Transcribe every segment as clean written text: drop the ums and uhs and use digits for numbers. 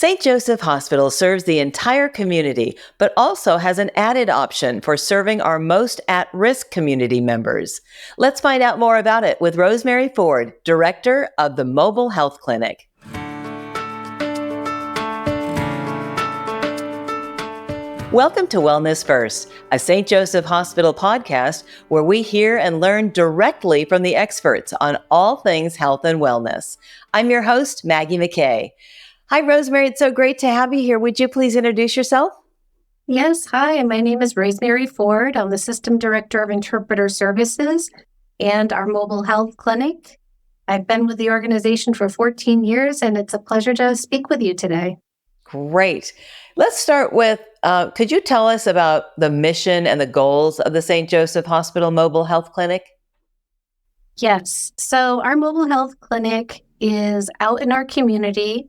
St. Joseph Hospital serves the entire community, but also has an added option for serving our most at-risk community members. Let's find out more about it with Rosemary Ford, Director of the Mobile Health Clinic. Welcome to Wellness First, a St. Joseph Hospital podcast where we hear and learn directly from the experts on all things health and wellness. I'm your host, Maggie McKay. Hi, Rosemary. It's so great to have you here. Would you please introduce yourself? Yes. Hi, my name is Rosemary Ford. I'm the System Director of Interpreter Services and our Mobile Health Clinic. I've been with the organization for 14 years, and it's a pleasure to speak with you today. Great. Let's start with, could you tell us about the mission and the goals of the St. Joseph Hospital Mobile Health Clinic? Yes. So our Mobile Health Clinic is out in our community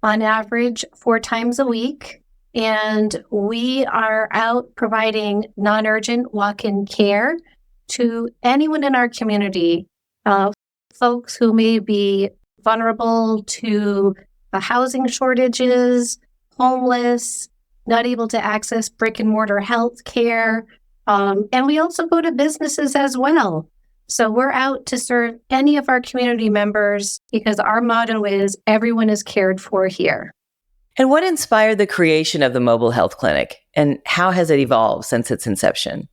on average 4 times a week, and we are out providing non-urgent walk-in care to anyone in our community, folks who may be vulnerable to housing shortages, homeless, not able to access brick and mortar health care, and we also go to businesses as well. So we're out to serve any of our community members because our motto is everyone is cared for here. And what inspired the creation of the Mobile Health Clinic, and how has it evolved since its inception?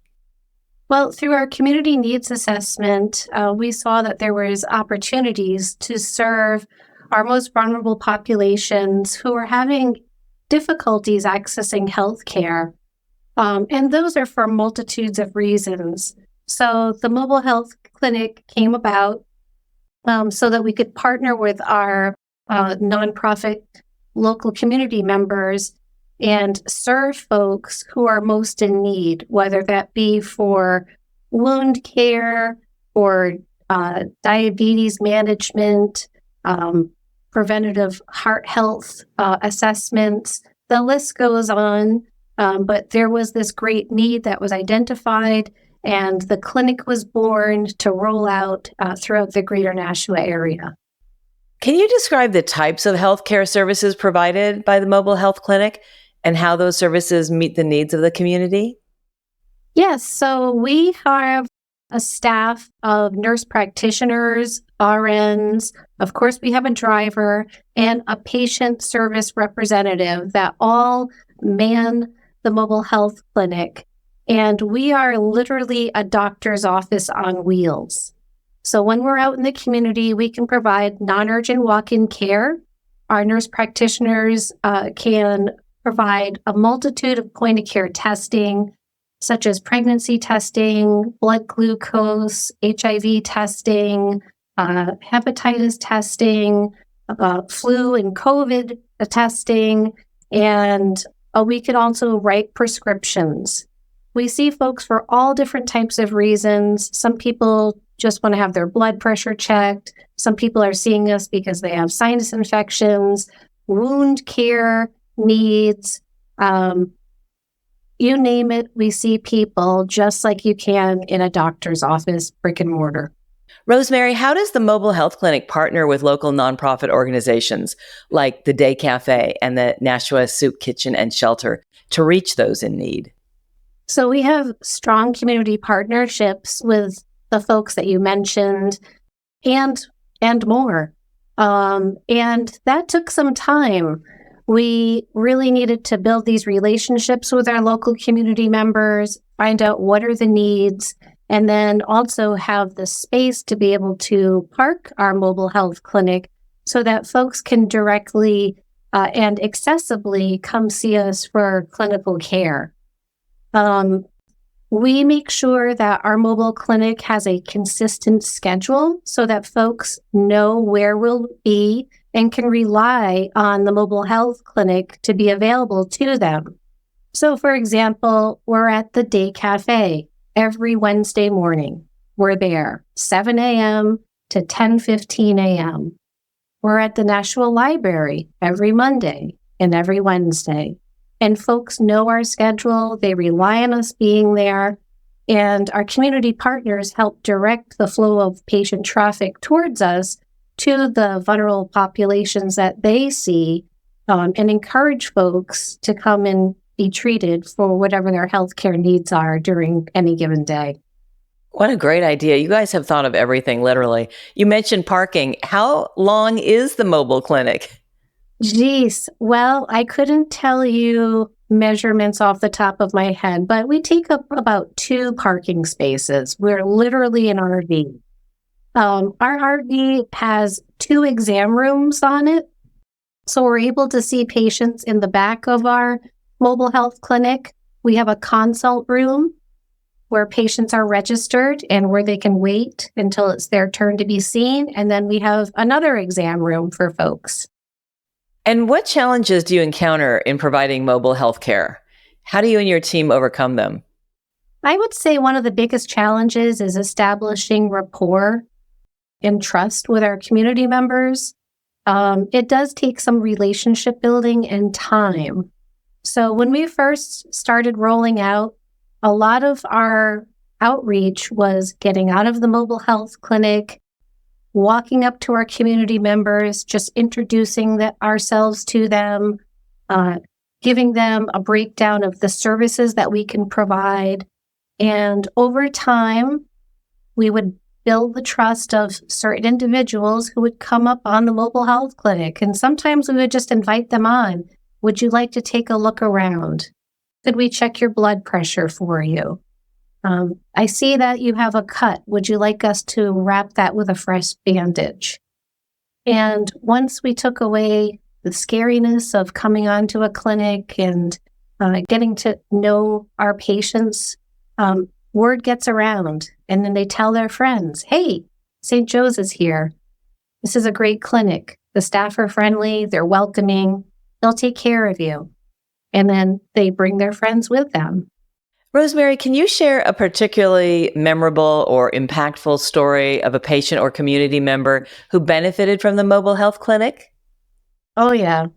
Well, through our community needs assessment, we saw that there was opportunities to serve our most vulnerable populations who are having difficulties accessing health care. And those are for multitudes of reasons. So the Mobile Health Clinic came about so that we could partner with our nonprofit local community members and serve folks who are most in need, whether that be for wound care or diabetes management, preventative heart health assessments. The list goes on, but there was this great need that was identified, and the clinic was born to roll out throughout the greater Nashua area. Can you describe the types of healthcare services provided by the Mobile Health Clinic and how those services meet the needs of the community? Yes, so we have a staff of nurse practitioners, RNs, of course we have a driver, and a patient service representative that all man the Mobile Health Clinic. And we are literally a doctor's office on wheels. So when we're out in the community, we can provide non-urgent walk-in care. Our nurse practitioners can provide a multitude of point-of-care testing, such as pregnancy testing, blood glucose, HIV testing, hepatitis testing, flu and COVID testing, and we can also write prescriptions. We see folks for all different types of reasons. Some people just want to have their blood pressure checked. Some people are seeing us because they have sinus infections, wound care needs, you name it, we see people just like you can in a doctor's office, brick and mortar. Rosemary, how does the Mobile Health Clinic partner with local nonprofit organizations like the Day Cafe and the Nashua Soup Kitchen and Shelter to reach those in need? So we have strong community partnerships with the folks that you mentioned and more. And that took some time. We really needed to build these relationships with our local community members, find out what are the needs, and then also have the space to be able to park our Mobile Health Clinic so that folks can directly and accessibly come see us for clinical care. We make sure that our mobile clinic has a consistent schedule so that folks know where we'll be and can rely on the Mobile Health Clinic to be available to them. So, for example, we're at the Day Cafe every Wednesday morning. We're there 7 a.m. to 10:15 a.m. We're at the Nashua Library every Monday and every Wednesday. And folks know our schedule. They rely on us being there. And our community partners help direct the flow of patient traffic towards us to the vulnerable populations that they see and encourage folks to come and be treated for whatever their healthcare needs are during any given day. What a great idea. You guys have thought of everything, literally. You mentioned parking. How long is the mobile clinic? Geez, well, I couldn't tell you measurements off the top of my head, but we take up about 2 parking spaces. We're literally an RV. Our RV has 2 exam rooms on it. So we're able to see patients in the back of our mobile health clinic. We have a consult room where patients are registered and where they can wait until it's their turn to be seen. And then we have another exam room for folks. And what challenges do you encounter in providing mobile health care? How do you and your team overcome them? I would say one of the biggest challenges is establishing rapport and trust with our community members. It does take some relationship building and time. So when we first started rolling out, a lot of our outreach was getting out of the mobile health clinic, walking up to our community members, just introducing ourselves to them, giving them a breakdown of the services that we can provide. And over time, we would build the trust of certain individuals who would come up on the mobile health clinic. And sometimes we would just invite them on. Would you like to take a look around? Could we check your blood pressure for you? I see that you have a cut. Would you like us to wrap that with a fresh bandage? And once we took away the scariness of coming onto a clinic and getting to know our patients, word gets around, and then they tell their friends, hey, St. Joe's is here. This is a great clinic. The staff are friendly. They're welcoming. They'll take care of you. And then they bring their friends with them. Rosemary, can you share a particularly memorable or impactful story of a patient or community member who benefited from the mobile health clinic? Oh, yeah.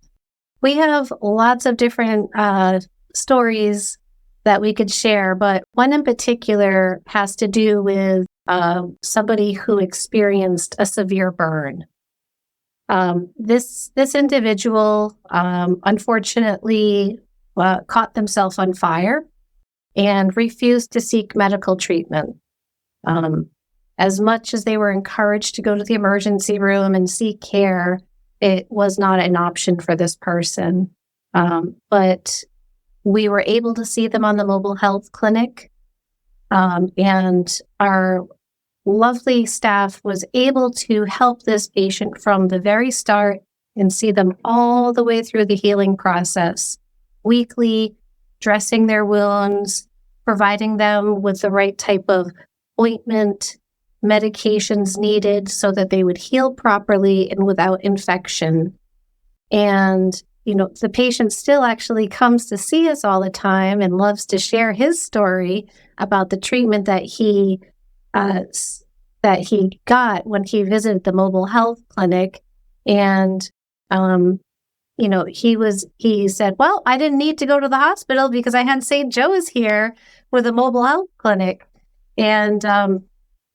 We have lots of different stories that we could share, but one in particular has to do with somebody who experienced a severe burn. This individual unfortunately caught themselves on fire and refused to seek medical treatment. As much as they were encouraged to go to the emergency room and seek care, it was not an option for this person. But we were able to see them on the mobile health clinic, and our lovely staff was able to help this patient from the very start and see them all the way through the healing process, weekly, dressing their wounds, providing them with the right type of ointment, medications needed so that they would heal properly and without infection. And, the patient still actually comes to see us all the time and loves to share his story about the treatment that he got when he visited the mobile health clinic. And, he said, well, I didn't need to go to the hospital because I had St. Joe's here with a mobile health clinic. And,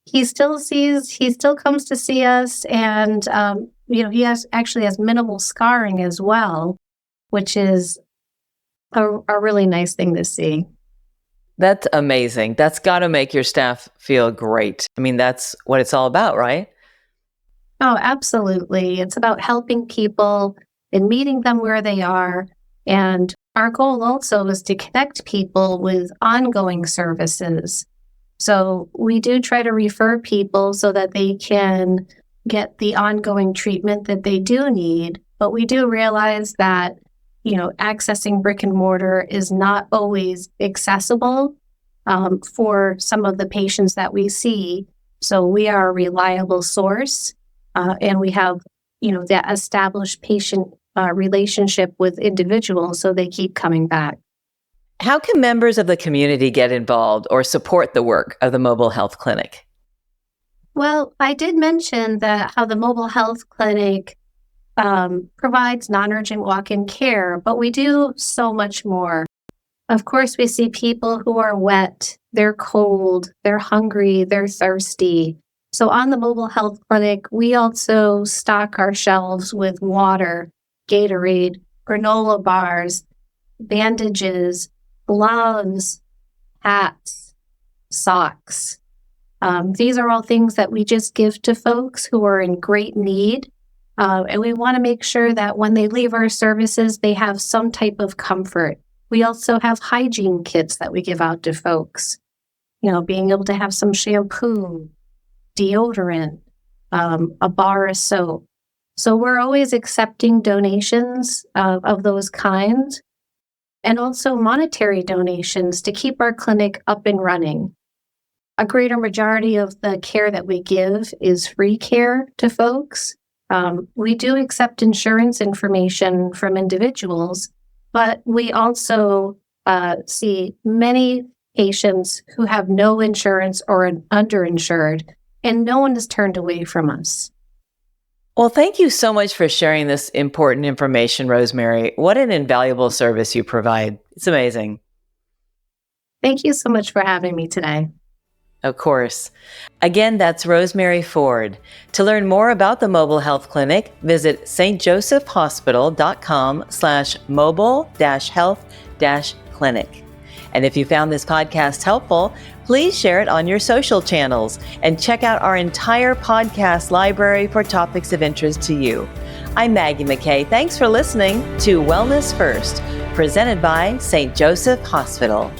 he still comes to see us. And, he actually has minimal scarring as well, which is a really nice thing to see. That's amazing. That's got to make your staff feel great. I mean, that's what it's all about, right? Oh, absolutely. It's about helping people and meeting them where they are. And our goal also is to connect people with ongoing services. So we do try to refer people so that they can get the ongoing treatment that they do need. But we do realize that, accessing brick and mortar is not always accessible for some of the patients that we see. So we are a reliable source, and we have, that established patient relationship with individuals, so they keep coming back. How can members of the community get involved or support the work of the mobile health clinic? Well, I did mention how the mobile health clinic provides non-urgent walk-in care, but we do so much more. Of course, we see people who are wet, they're cold, they're hungry, they're thirsty. So on the mobile health clinic, we also stock our shelves with water, Gatorade, granola bars, bandages, gloves, hats, socks. These are all things that we just give to folks who are in great need. And we want to make sure that when they leave our services, they have some type of comfort. We also have hygiene kits that we give out to folks. Being able to have some shampoo, deodorant, a bar of soap. So we're always accepting donations of those kinds, and also monetary donations to keep our clinic up and running. A greater majority of the care that we give is free care to folks. We do accept insurance information from individuals, but we also see many patients who have no insurance or are underinsured, and no one is turned away from us. Well, thank you so much for sharing this important information, Rosemary. What an invaluable service you provide. It's amazing. Thank you so much for having me today. Of course. Again, that's Rosemary Ford. To learn more about the Mobile Health Clinic, visit stjosephhospital.com/mobile-health-clinic. And if you found this podcast helpful, please share it on your social channels and check out our entire podcast library for topics of interest to you. I'm Maggie McKay. Thanks for listening to Wellness First, presented by St. Joseph Hospital.